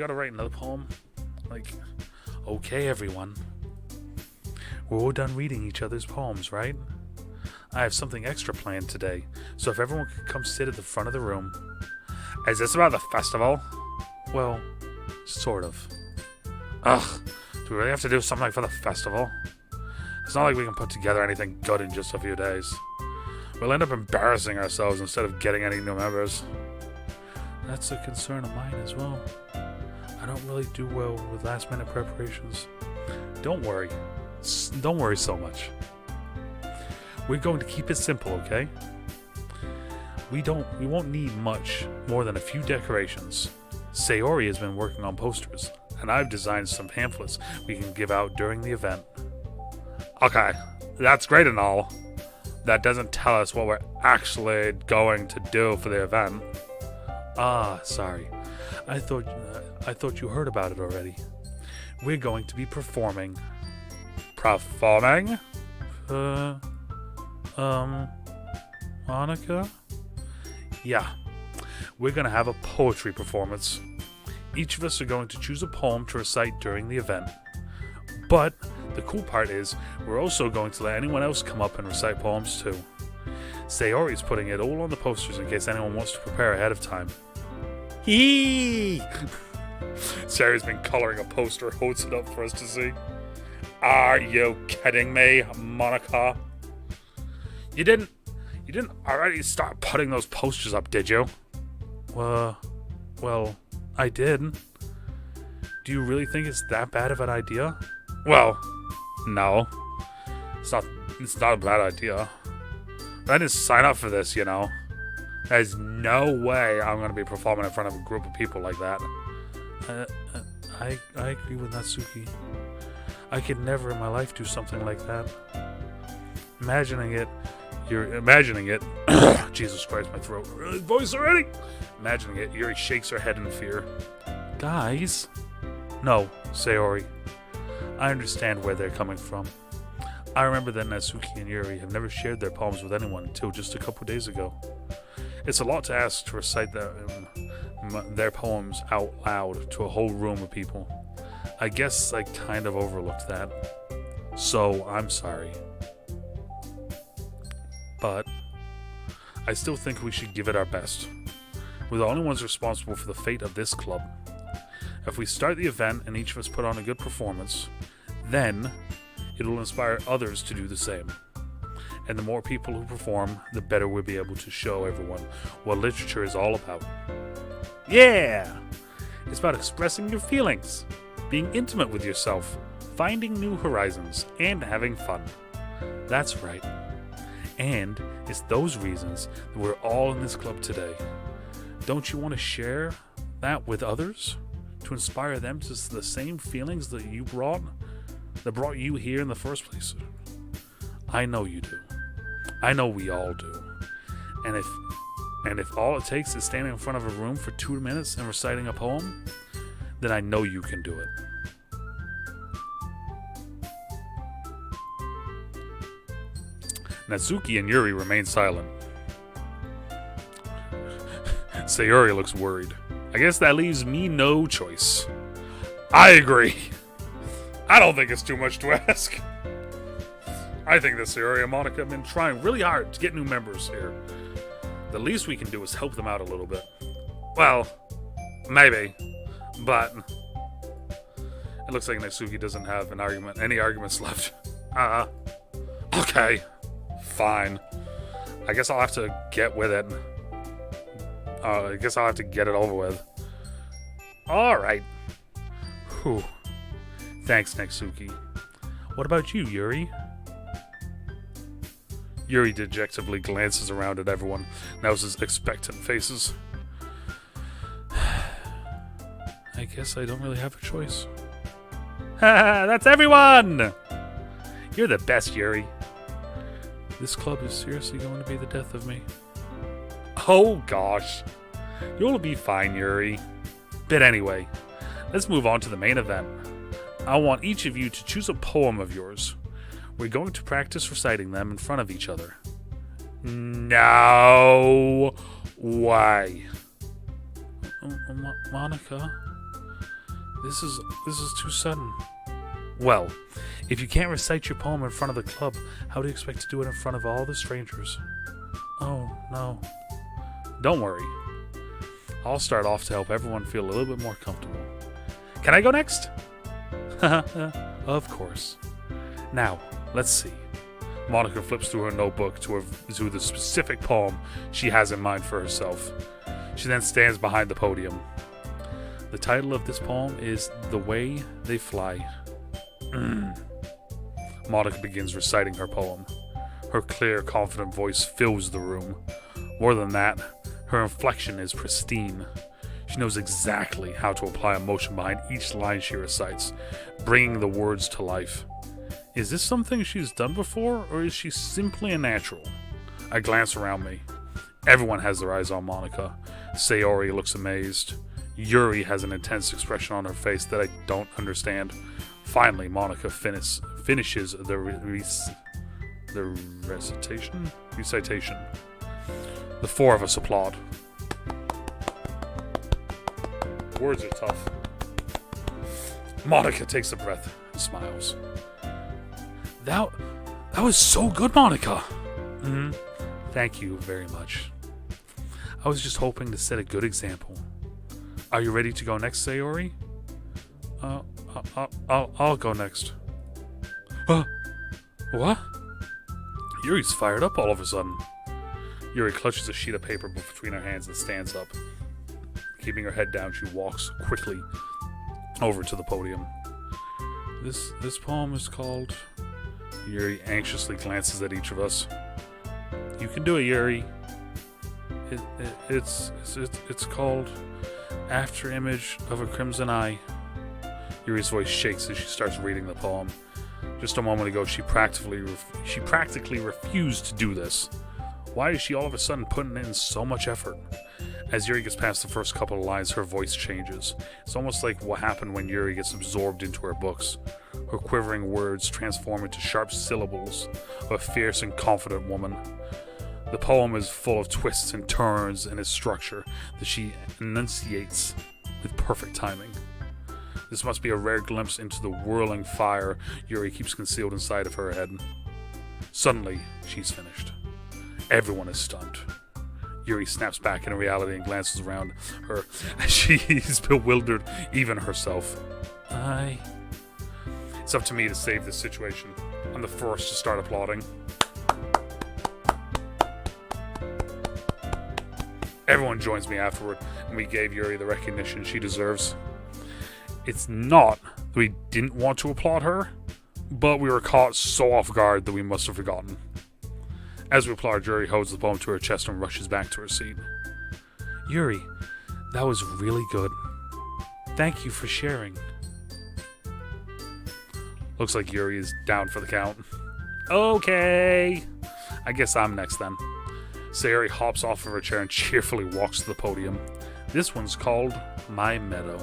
gotta write another poem? Like, okay, everyone. We're all done reading each other's poems, right? I have something extra planned today, so if everyone could come sit at the front of the room. Is this about the festival? Well, sort of. Ugh, do we really have to do something for the festival? It's not like we can put together anything good in just a few days. We'll end up embarrassing ourselves instead of getting any new members. That's a concern of mine as well. I don't really do well with last-minute preparations. Don't worry. Don't worry so much. We're going to keep it simple, okay? We won't need much more than a few decorations. Sayori has been working on posters, and I've designed some pamphlets we can give out during the event. Okay, that's great and all. That doesn't tell us what we're actually going to do for the event. Ah, sorry. I thought you heard about it already. We're going to be performing. Performing? Monica? Yeah. We're going to have a poetry performance. Each of us are going to choose a poem to recite during the event. But the cool part is, we're also going to let anyone else come up and recite poems too. Sayori's putting it all on the posters in case anyone wants to prepare ahead of time. Hee! Sayori's been coloring a poster, holds it up for us to see. Are you kidding me, Monica? You didn't already start putting those posters up, did you? Well, I did. Do you really think it's that bad of an idea? Well, no. It's not a bad idea. But I didn't sign up for this, you know. There's no way I'm going to be performing in front of a group of people like that. I agree with Natsuki. I could never in my life do something like that. You're imagining it. Jesus Christ, my throat. Really, voice already? Imagining it, Yuri shakes her head in fear. Guys? No, Sayori. I understand where they're coming from. I remember that Natsuki and Yuri have never shared their poems with anyone until just a couple days ago. It's a lot to ask to recite their poems out loud to a whole room of people. I guess I kind of overlooked that. So, I'm sorry. But I still think we should give it our best. We're the only ones responsible for the fate of this club. If we start the event and each of us put on a good performance, then it will inspire others to do the same. And the more people who perform, the better we'll be able to show everyone what literature is all about. Yeah! It's about expressing your feelings, being intimate with yourself, finding new horizons, and having fun. That's right. And it's those reasons that we're all in this club today. Don't you want to share that with others? To inspire them to the same feelings that brought you here in the first place? I know you do. I know we all do. And if all it takes is standing in front of a room for 2 minutes and reciting a poem, then I know you can do it. Natsuki and Yuri remain silent. Sayori looks worried. I guess that leaves me no choice. I agree. I don't think it's too much to ask. I think that Sayori and Monica have been trying really hard to get new members here. The least we can do is help them out a little bit. Well, maybe. But it looks like Natsuki doesn't have any arguments left. Okay. Fine. I guess I'll have to get with it. I guess I'll have to get it over with. Alright. Whew. Thanks, Natsuki. What about you, Yuri? Yuri dejectedly glances around at everyone, noses expectant faces. I guess I don't really have a choice. Ha! That's everyone! You're the best, Yuri. This club is seriously going to be the death of me. Oh gosh. You'll be fine, Yuri. But anyway, let's move on to the main event. I want each of you to choose a poem of yours. We're going to practice reciting them in front of each other. No way. Monica? This is too sudden. Well, if you can't recite your poem in front of the club, how do you expect to do it in front of all the strangers? Oh, no. Don't worry. I'll start off to help everyone feel a little bit more comfortable. Can I go next? Of course. Now, let's see. Monica flips through her notebook to the specific poem she has in mind for herself. She then stands behind the podium. The title of this poem is The Way They Fly. Monica begins reciting her poem. Her clear, confident voice fills the room. More than that, her inflection is pristine. She knows exactly how to apply emotion behind each line she recites, bringing the words to life. Is this something she's done before, or is she simply a natural? I glance around me. Everyone has their eyes on Monica. Sayori looks amazed. Yuri has an intense expression on her face that I don't understand. Finally, Monica finishes the recitation. The four of us applaud. Words are tough. Monica takes a breath and smiles. That was so good, Monica. Thank you very much. I was just hoping to set a good example. Are you ready to go next, Sayori? I'll go next. What? Yuri's fired up all of a sudden. Yuri clutches a sheet of paper between her hands and stands up. Keeping her head down, she walks quickly over to the podium. This poem is called... Yuri anxiously glances at each of us. You can do it, Yuri. It's called After Image of a Crimson Eye. Yuri's voice shakes as she starts reading the poem. Just a moment ago, she practically refused to do this. Why is she all of a sudden putting in so much effort? As Yuri gets past the first couple of lines, her voice changes. It's almost like what happened when Yuri gets absorbed into her books. Her quivering words transform into sharp syllables of a fierce and confident woman. The poem is full of twists and turns in its structure that she enunciates with perfect timing. This must be a rare glimpse into the whirling fire Yuri keeps concealed inside of her head. Suddenly, she's finished. Everyone is stunned. Yuri snaps back into reality and glances around her as she's bewildered even herself. It's up to me to save this situation. I'm the first to start applauding. Everyone joins me afterward, and we gave Yuri the recognition she deserves. It's not that we didn't want to applaud her, but we were caught so off guard that we must have forgotten. As we applaud, Yuri holds the poem to her chest and rushes back to her seat. Yuri, that was really good. Thank you for sharing. Looks like Yuri is down for the count. Okay. I guess I'm next then. Sayori hops off of her chair and cheerfully walks to the podium. This one's called My Meadow.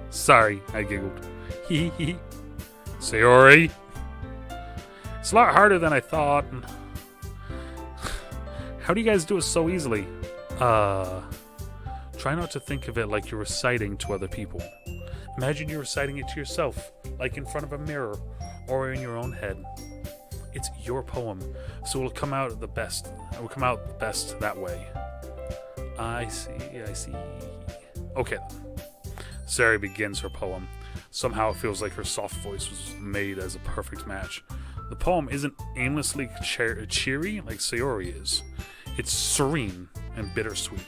Sorry, I giggled. Hee hee. Sayori. It's a lot harder than I thought. How do you guys do it so easily? Try not to think of it like you're reciting to other people. Imagine you're reciting it to yourself, like in front of a mirror or in your own head. It's your poem, so it'll come out the best. It will come out the best that way. I see. Okay. Sayori begins her poem. Somehow it feels like her soft voice was made as a perfect match. The poem isn't aimlessly cheery like Sayori is. It's serene and bittersweet.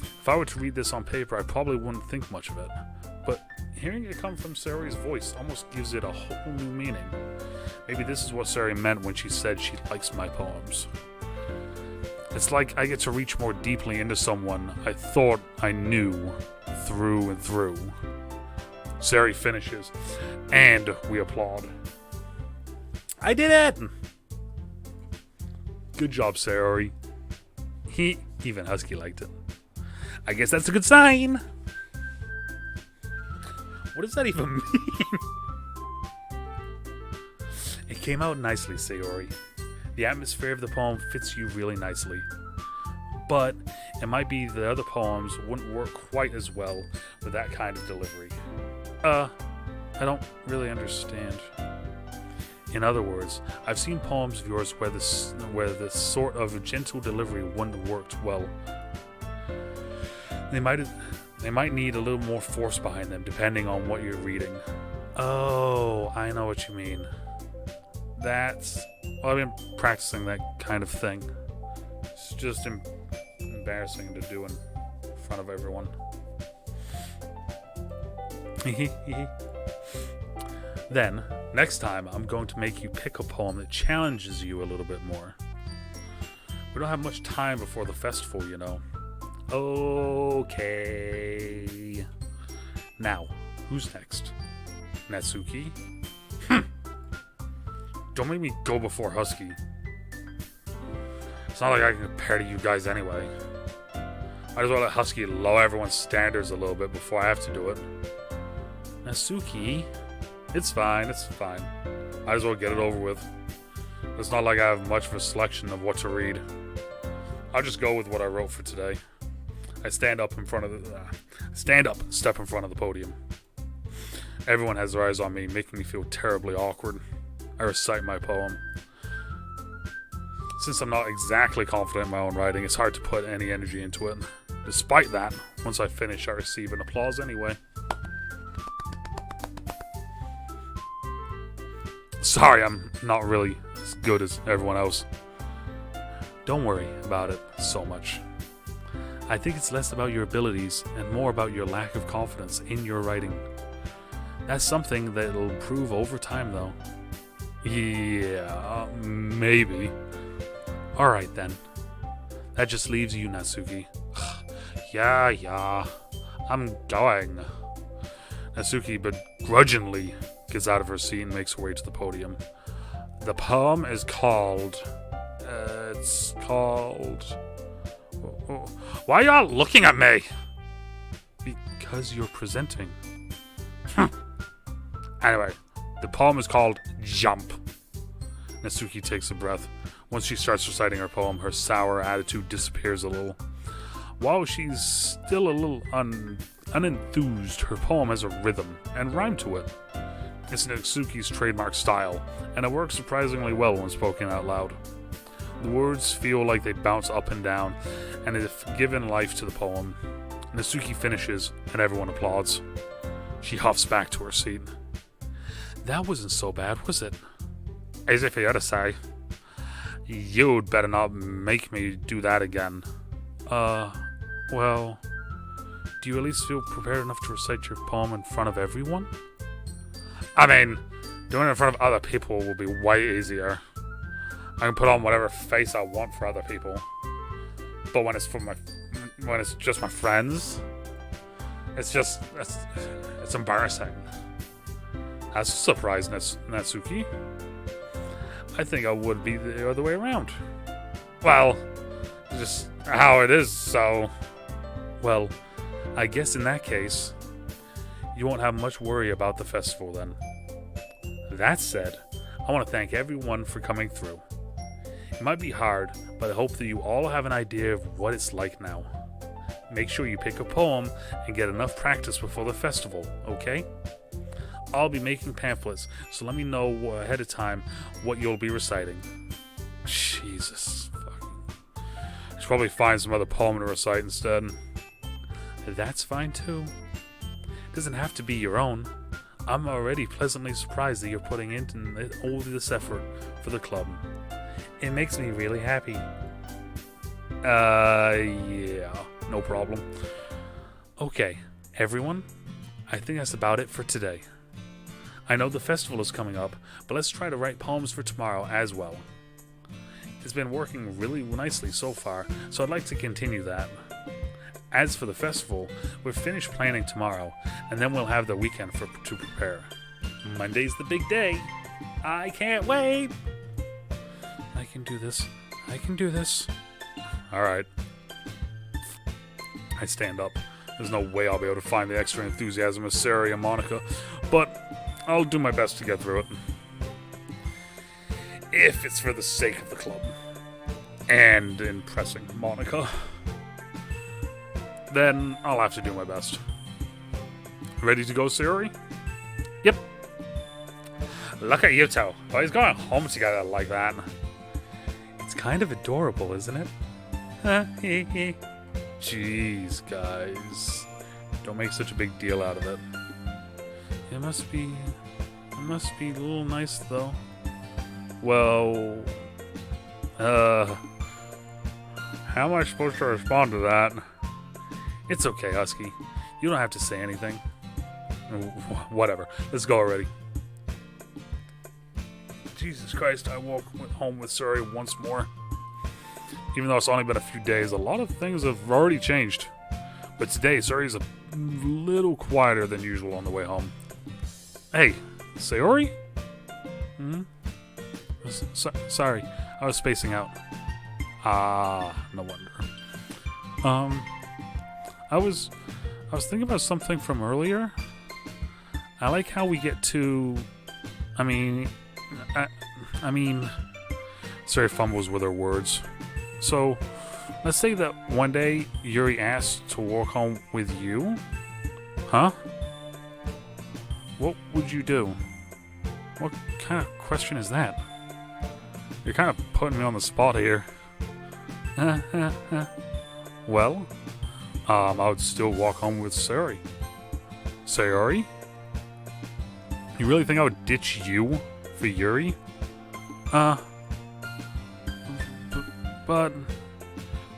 If I were to read this on paper, I probably wouldn't think much of it. But hearing it come from Sayori's voice almost gives it a whole new meaning. Maybe this is what Sayori meant when she said she likes my poems. It's like I get to reach more deeply into someone I thought I knew through and through. Sayori finishes, and we applaud. I did it! Good job, Sayori. Even Husky liked it. I guess that's a good sign. What does that even mean? It came out nicely, Sayori. The atmosphere of the poem fits you really nicely. But It might be the other poems wouldn't work quite as well with that kind of delivery. I don't really understand. In other words, I've seen poems of yours where the sort of gentle delivery wouldn't have worked well. They might need a little more force behind them, depending on what you're reading. Oh, I know what you mean. Well, I've been practicing that kind of thing. It's just embarrassing to do in front of everyone. Then, next time, I'm going to make you pick a poem that challenges you a little bit more. We don't have much time before the festival, you know. Okay. Now, who's next? Natsuki? Don't make me go before Husky. It's not like I can compare to you guys anyway. Might as well let Husky lower everyone's standards a little bit before I have to do it. Natsuki? It's fine. Might as well get it over with. It's not like I have much of a selection of what to read. I'll just go with what I wrote for today. I step in front of the podium. Everyone has their eyes on me, making me feel terribly awkward. I recite my poem. Since I'm not exactly confident in my own writing, it's hard to put any energy into it. Despite that, once I finish, I receive an applause anyway. Sorry, I'm not really as good as everyone else. Don't worry about it so much. I think it's less about your abilities and more about your lack of confidence in your writing. That's something that'll improve over time, though. Yeah, maybe. Alright then. That just leaves you, Natsuki. Yeah, I'm going. Natsuki begrudgingly gets out of her seat and makes her way to the podium. The poem is called... Why are y'all looking at me? Because you're presenting. Anyway, the poem is called Jump. Natsuki takes a breath. Once she starts reciting her poem, her sour attitude disappears a little. While she's still a little unenthused, her poem has a rhythm and rhyme to it. It's Natsuki's trademark style, and it works surprisingly well when spoken out loud. The words feel like they bounce up and down, and have given life to the poem. Natsuki finishes, and everyone applauds. She huffs back to her seat. That wasn't so bad, was it? Easy for you to say. You'd better not make me do that again. Well, do you at least feel prepared enough to recite your poem in front of everyone? I mean, doing it in front of other people will be way easier. I can put on whatever face I want for other people. But when it's just my friends, it's embarrassing. That's a surprise, Natsuki. I think I would be the other way around. Well, just how it is, so... Well, I guess in that case, you won't have much worry about the festival then. That said, I want to thank everyone for coming through. It might be hard, but I hope that you all have an idea of what it's like now. Make sure you pick a poem and get enough practice before the festival, okay? I'll be making pamphlets, so let me know ahead of time what you'll be reciting. Jesus fucking... I should probably find some other poem to recite instead. That's fine too. It doesn't have to be your own. I'm already pleasantly surprised that you're putting in all this effort for the club. It makes me really happy. Yeah, no problem. Okay, everyone, I think that's about it for today. I know the festival is coming up, but let's try to write poems for tomorrow as well. It's been working really nicely so far, so I'd like to continue that. As for the festival, we're finished planning tomorrow, and then we'll have the weekend to prepare. Monday's the big day. I can't wait. I can do this. Alright. I stand up. There's no way I'll be able to find the extra enthusiasm of Sayori and Monica, but I'll do my best to get through it. If it's for the sake of the club. And impressing Monica. then I'll have to do my best. Ready to go, Sayori? Yep. Look at you two. Always going home together like that. It's kind of adorable, isn't it? Jeez, guys. Don't make such a big deal out of it. It must be a little nice, though. Well, how am I supposed to respond to that? It's okay, Husky. You don't have to say anything. Whatever. Let's go already. Jesus Christ, I walk home with Sayori once more. Even though it's only been a few days, a lot of things have already changed. But today, Sayori's a little quieter than usual on the way home. Hey, Sayori? Sorry, I was spacing out. Ah, no wonder. I was thinking about something from earlier. I like how we get to... I mean, Sayori fumbles with her words. So, let's say that one day Yuri asked to walk home with you? Huh? What would you do? What kind of question is that? You're kind of putting me on the spot here. Well, I would still walk home with Sayori. Sayori? You really think I would ditch you for Yuri? But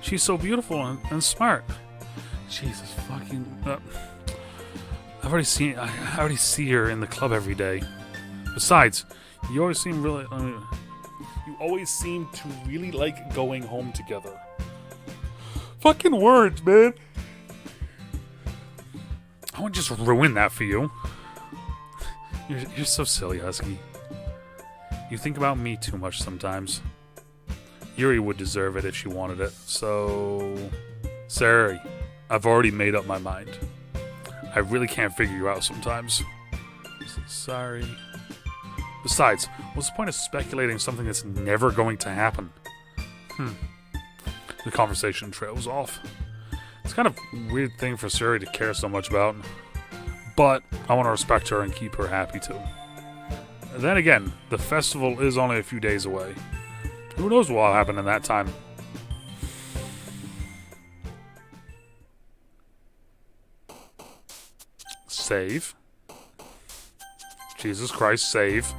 she's so beautiful and smart. Jesus fucking... I already see her in the club every day. Besides, you always seem to really like going home together. Fucking words, man. I wouldn't just ruin that for you. You're so silly, Husky. You think about me too much sometimes. Yuri would deserve it if she wanted it. So... Sayori, I've already made up my mind. I really can't figure you out sometimes. Sorry. Besides, what's the point of speculating something that's never going to happen? The conversation trails off. It's kind of a weird thing for Sayori to care so much about. But I want to respect her and keep her happy too. And then again, the festival is only a few days away. Who knows what will happen in that time? Save. Jesus Christ, save.